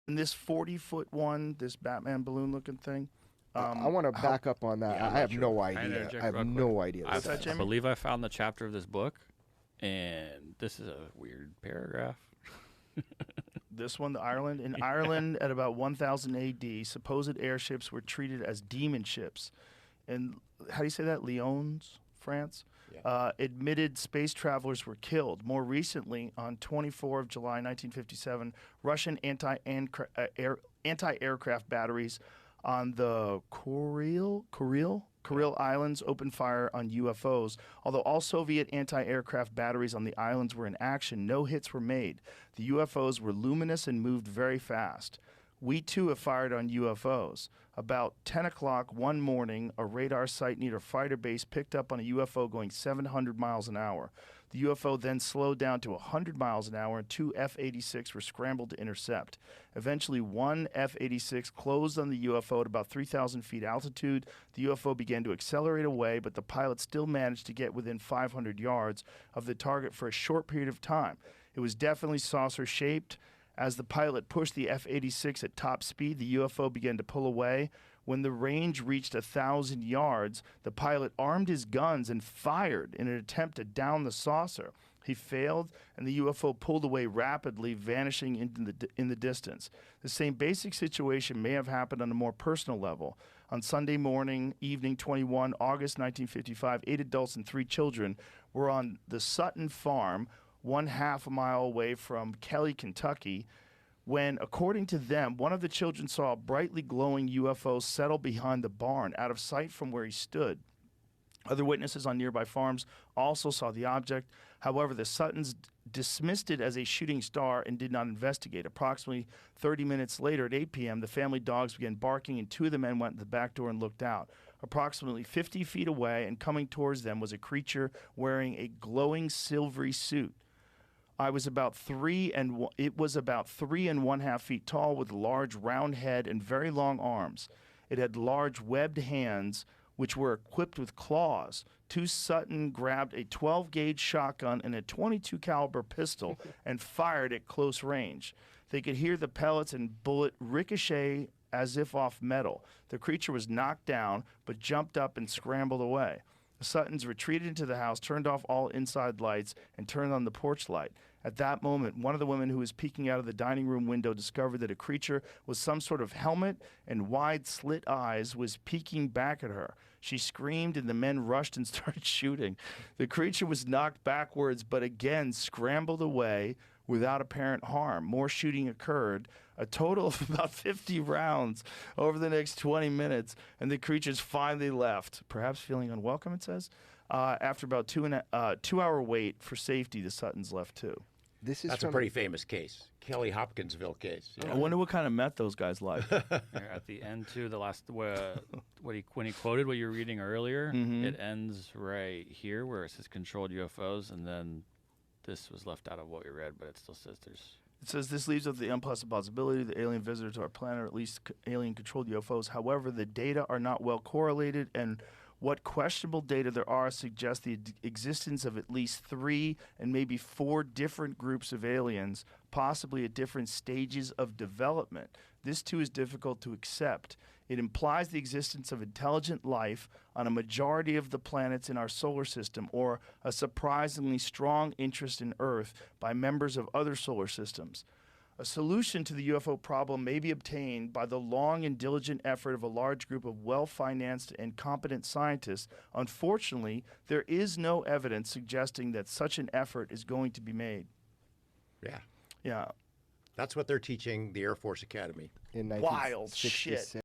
And this 40-foot one, this Batman balloon-looking thing. I want to back up on that. Yeah, I have no Can idea. interject I have real no quick? idea. What's that, I Jimmy? believe I found the chapter of this book, and this is a weird paragraph. This one, the Ireland. In Ireland, at about 1000 AD, supposed airships were treated as demon ships. And how do you say that? Lyons, France? Yeah. Admitted space travelers were killed. More recently, on 24 of July 1957, Russian anti-aircraft batteries on the Kuril Islands opened fire on UFOs. Although all Soviet anti-aircraft batteries on the islands were in action, no hits were made. The UFOs were luminous and moved very fast. We too have fired on UFOs. About 10 o'clock one morning, a radar site near a fighter base picked up on a UFO going 700 miles an hour. The UFO then slowed down to 100 miles an hour, and two F-86 were scrambled to intercept. Eventually, one F-86 closed on the UFO at about 3,000 feet altitude. The UFO began to accelerate away, but the pilot still managed to get within 500 yards of the target for a short period of time. It was definitely saucer-shaped. As the pilot pushed the F-86 at top speed, the UFO began to pull away. When the range reached 1,000 yards, the pilot armed his guns and fired in an attempt to down the saucer. He failed, and the UFO pulled away rapidly, vanishing in the distance. The same basic situation may have happened on a more personal level. On Sunday morning, evening 21, August 1955, 8 adults and 3 children were on the Sutton farm, 1/2 mile away from Kelly, Kentucky, when, according to them, one of the children saw a brightly glowing UFO settle behind the barn, out of sight from where he stood. Other witnesses on nearby farms also saw the object. However, the Suttons dismissed it as a shooting star and did not investigate. Approximately 30 minutes later, at 8 p.m., the family dogs began barking, and 2 of the men went to the back door and looked out. Approximately 50 feet away and coming towards them was a creature wearing a glowing silvery suit. It was about 3.5 feet tall, with a large round head and very long arms. It had large webbed hands, which were equipped with claws. 2 Sutton grabbed a 12-gauge shotgun and a .22 caliber pistol and fired at close range. They could hear the pellets and bullet ricochet as if off metal. The creature was knocked down, but jumped up and scrambled away. The Suttons retreated into the house, turned off all inside lights, and turned on the porch light. At that moment, one of the women who was peeking out of the dining room window discovered that a creature with some sort of helmet and wide slit eyes was peeking back at her. She screamed, and the men rushed and started shooting. The creature was knocked backwards, but again scrambled away without apparent harm. More shooting occurred, a total of about 50 rounds over the next 20 minutes, and the creatures finally left, perhaps feeling unwelcome, it says. After about 2-hour wait for safety, the Suttons left too. That's a pretty famous case. Kelly Hopkinsville case. I wonder what kind of meth those guys like. At the end, too, the last when he quoted what you were reading earlier, it ends right here where it says controlled UFOs, and then this was left out of what we read, but it still says there's... It says this leaves up the unpleasant possibility that alien visitors to our planet, or at least alien-controlled UFOs. However, the data are not well correlated, and what questionable data there are suggests the existence of at least 3 and maybe 4 different groups of aliens, possibly at different stages of development. This, too, is difficult to accept. It implies the existence of intelligent life on a majority of the planets in our solar system, or a surprisingly strong interest in Earth by members of other solar systems. A solution to the UFO problem may be obtained by the long and diligent effort of a large group of well-financed and competent scientists. Unfortunately, there is no evidence suggesting that such an effort is going to be made. Yeah. Yeah. That's what they're teaching the Air Force Academy. In Wild 1966. shit.